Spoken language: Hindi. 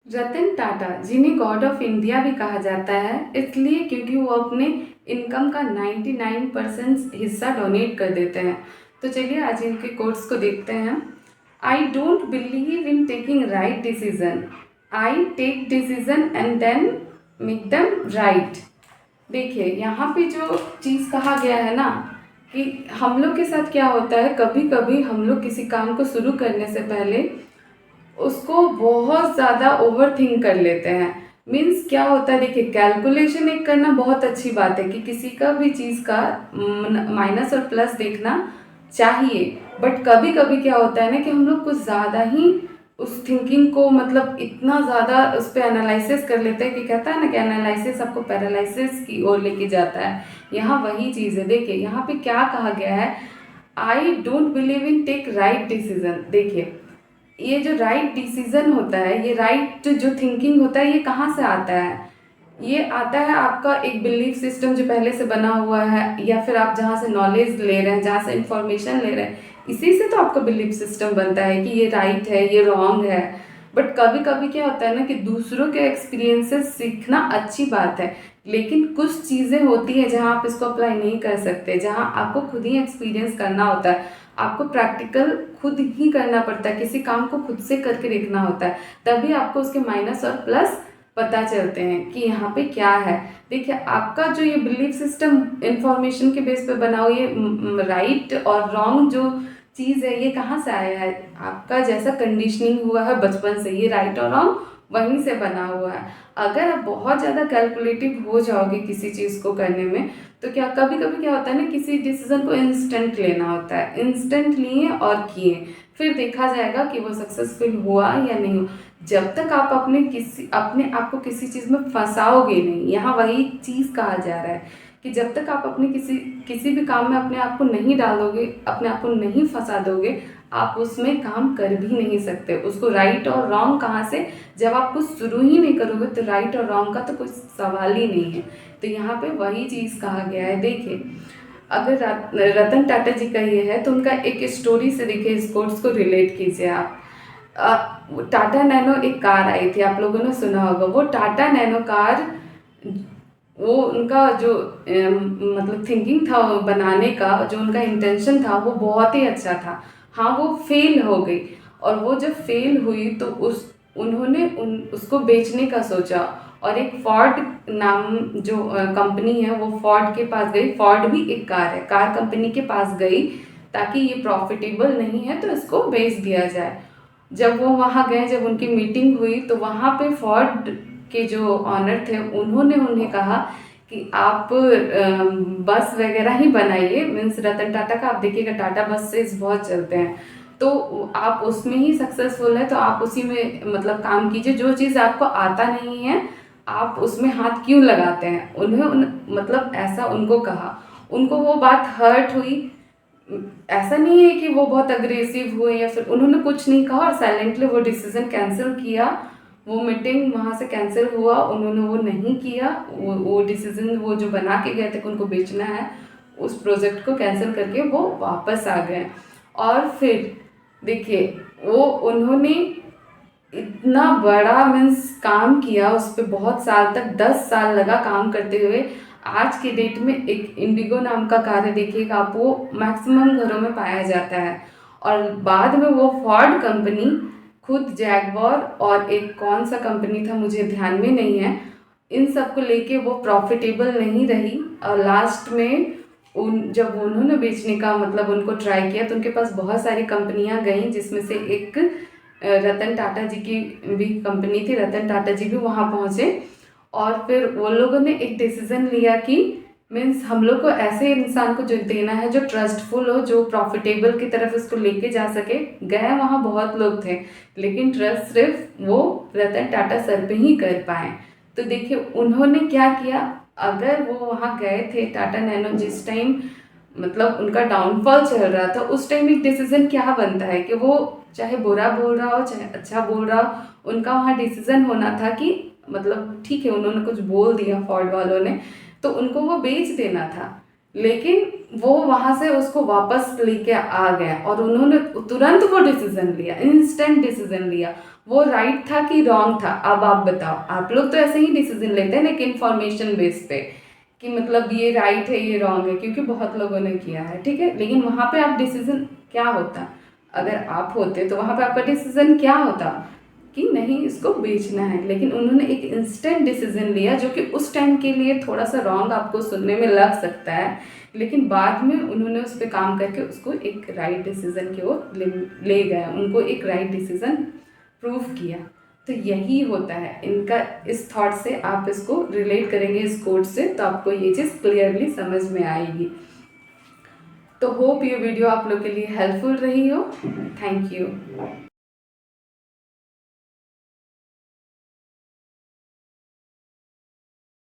रतन टाटा, जिन्हें गॉड ऑफ इंडिया भी कहा जाता है, इसलिए क्योंकि वो अपने इनकम का 99% हिस्सा डोनेट कर देते हैं। तो चलिए आज इनके कोट्स को देखते हैं। I don't believe in taking right decision, I take decision and then make them right. देखिए यहाँ पे जो चीज़ कहा गया है ना, कि हम लोग के साथ क्या होता है, कभी कभी हम लोग किसी काम को शुरू करने से पहले उसको बहुत ज़्यादा ओवर थिंक कर लेते हैं। मीन्स क्या होता है, देखिए कैलकुलेशन एक करना बहुत अच्छी बात है कि किसी का भी चीज़ का माइनस और प्लस देखना चाहिए, बट कभी कभी क्या होता है ना कि हम लोग कुछ ज़्यादा ही उस थिंकिंग को मतलब इतना ज़्यादा उस पर एनालिसिस कर लेते हैं कि कहता है ना कि एनालिसिस आपको पैरालिसिस की ओर लेके जाता है। यहाँ वही चीज़ है। देखिए यहाँ पे क्या कहा गया है, I don't believe in take right decision. देखिए ये जो राइट डिसीजन होता है, ये राइट जो थिंकिंग होता है, ये कहाँ से आता है? ये आता है आपका एक बिलीफ सिस्टम जो पहले से बना हुआ है, या फिर आप जहाँ से नॉलेज ले रहे हैं, जहाँ से इंफॉर्मेशन ले रहे हैं, इसी से तो आपका बिलीफ सिस्टम बनता है कि ये राइट है, ये रॉन्ग है। बट कभी कभी क्या होता है ना कि दूसरों के एक्सपीरियंसेस सीखना अच्छी बात है, लेकिन कुछ चीज़ें होती है जहाँ आप इसको अप्लाई नहीं कर सकते, जहाँ आपको खुद ही एक्सपीरियंस करना होता है, आपको प्रैक्टिकल खुद ही करना पड़ता है, किसी काम को खुद से करके देखना होता है, तभी आपको उसके माइनस और प्लस पता चलते हैं कि यहाँ पे क्या है। देखिए आपका जो ये बिलीफ सिस्टम इंफॉर्मेशन के बेस पे बना हुआ, ये राइट और रॉन्ग जो चीज़ है, ये कहाँ से आया है? आपका जैसा कंडीशनिंग हुआ है बचपन से, ये राइट और रॉन्ग वहीं से बना हुआ है। अगर आप बहुत ज़्यादा कैलकुलेटिव हो जाओगे किसी चीज़ को करने में, तो क्या कभी कभी क्या होता है ना, किसी डिसीजन को इंस्टेंट लेना होता है, इंस्टेंट लिए और किए, फिर देखा जाएगा कि वो सक्सेसफुल हुआ या नहीं हुआ। जब तक आप अपने आप को किसी चीज़ में फंसाओगे नहीं, यहाँ वही चीज़ कहा जा रहा है कि जब तक आप अपने किसी भी काम में अपने आप को नहीं डालोगे, अपने आप को नहीं फंसा दोगे, आप उसमें काम कर भी नहीं सकते। उसको राइट और रॉन्ग कहाँ से, जब आप कुछ शुरू ही नहीं करोगे तो राइट और रॉन्ग का तो कुछ सवाल ही नहीं है। तो यहाँ पे वही चीज़ कहा गया है। देखिए अगर रतन टाटा जी का ये है, तो उनका एक स्टोरी से देखिए इस कोर्स को रिलेट कीजिए आप। टाटा नैनो एक कार आई थी, आप लोगों ने सुना होगा। वो टाटा नैनो कार, वो उनका जो मतलब थिंकिंग था बनाने का, जो उनका इंटेंशन था, वो बहुत ही अच्छा था। हाँ वो फेल हो गई, और वो जब फेल हुई तो उन्होंने उसको बेचने का सोचा, और एक फोर्ड नाम जो कंपनी है, वो फोर्ड के पास गई। फोर्ड भी एक कार है, कार कंपनी के पास गई ताकि ये प्रॉफिटेबल नहीं है तो इसको बेच दिया जाए। जब वो वहाँ गए, जब उनकी मीटिंग हुई, तो वहाँ पे फोर्ड के जो ऑनर थे, उन्होंने उन्हें कहा कि आप बस वगैरह ही बनाइए। मीन्स रतन टाटा का आप देखिएगा, टाटा बसेस बहुत चलते हैं, तो आप उसमें ही सक्सेसफुल है तो आप उसी में मतलब काम कीजिए। जो चीज़ आपको आता नहीं है आप उसमें हाथ क्यों लगाते हैं? मतलब ऐसा उनको कहा। उनको वो बात हर्ट हुई। ऐसा नहीं है कि वो बहुत अग्रेसिव हुए या फिर उन्होंने कुछ नहीं कहा और साइलेंटली वो डिसीजन कैंसिल किया। वो मीटिंग वहाँ से कैंसिल हुआ, उन्होंने वो नहीं किया। वो डिसीजन वो जो बना के गए थे कि उनको बेचना है, उस प्रोजेक्ट को कैंसिल करके वो वापस आ गए। और फिर देखिए वो उन्होंने इतना बड़ा मीन्स काम किया उस पर, बहुत साल तक 10 साल लगा काम करते हुए। आज के डेट में एक इंडिगो नाम का कार है, देखिएगा आप, वो मैक्सिमम घरों में पाया जाता है। और बाद में वो फोर्ड कंपनी खुद जैगवार और एक कौन सा कंपनी था मुझे ध्यान में नहीं है, इन सब को लेके वो प्रॉफिटेबल नहीं रही। और लास्ट में जब उन्होंने बेचने का मतलब उनको ट्राई किया, तो उनके पास बहुत सारी कंपनियां गईं, जिसमें से एक रतन टाटा जी की भी कंपनी थी। रतन टाटा जी भी वहाँ पहुँचे, और फिर वो लोगों ने एक डिसीज़न लिया कि मीन्स हम लोग को ऐसे इंसान को जो देना है जो ट्रस्टफुल हो, जो प्रॉफिटेबल की तरफ इसको लेके जा सके। गए वहाँ बहुत लोग थे, लेकिन ट्रस्ट सिर्फ वो रतन टाटा सर पे ही कर पाए। तो देखिए उन्होंने क्या किया, अगर वो वहाँ गए थे टाटा नैनो जिस टाइम मतलब उनका डाउनफॉल चल रहा था, उस टाइम एक डिसीजन क्या बनता है कि वो चाहे बुरा बोल रहा हो चाहे अच्छा बोल रहा हो, उनका वहाँ डिसीजन होना था कि मतलब ठीक है उन्होंने कुछ बोल दिया फोर्ड वालों ने, तो उनको वो बेच देना था। लेकिन वो वहाँ से उसको वापस लेके आ गया, और उन्होंने तुरंत वो डिसीजन लिया, इंस्टेंट डिसीजन लिया। वो राइट था कि रॉन्ग था, अब आप बताओ। आप लोग तो ऐसे ही डिसीजन लेते हैं ना कि इन्फॉर्मेशन बेस पे, कि मतलब ये राइट है ये रॉन्ग है, क्योंकि बहुत लोगों ने किया है, ठीक है। लेकिन वहाँ पे आप डिसीजन क्या होता, अगर आप होते तो वहाँ पे आपका डिसीजन क्या होता कि नहीं इसको बेचना है। लेकिन उन्होंने एक इंस्टेंट डिसीजन लिया जो कि उस टाइम के लिए थोड़ा सा रॉन्ग आपको सुनने में लग सकता है, लेकिन बाद में उन्होंने उस पर काम करके उसको एक राइट डिसीजन की ओर ले गया, उनको एक राइट डिसीजन प्रूव किया। तो यही होता है इनका, इस थॉट से आप इसको रिलेट करेंगे इस कोट से तो आपको ये चीज़ क्लियरली समझ में आएगी। तो होप ये वीडियो आप लोग के लिए हेल्पफुल रही हो। Thank you.